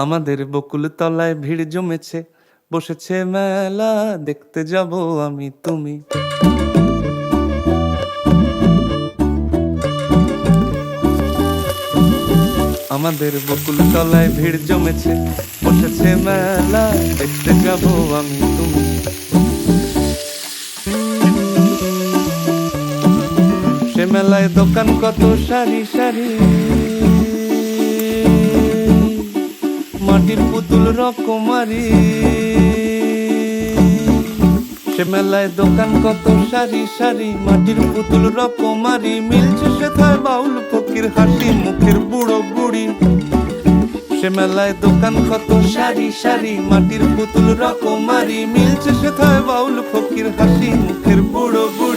আমাদের বকুল তলায় ভিড় জমেছে, বসেছে মেলা, দেখতে যাব আমি তুমি। আমাদের বকুল তলায় ভিড় জমেছে, বসেছে মেলা, দেখতে যাব আমি তুমি। সে মেলায় দোকান কত সারি সারি, মাটির পুতুল রকমারি। সে মেলায় দোকান কত সারি সারি, মাটির পুতুল রকমারি। মিলছে সেথায় বাউল ফকির হাসি মুখের বুড়ো বুড়ি। সে মেলায় দোকান কত সারি সারি, মাটির পুতুল রকমারি। মিলছে সেথায় বাউল ফকির হাসি মুখের বুড়ো বুড়ি।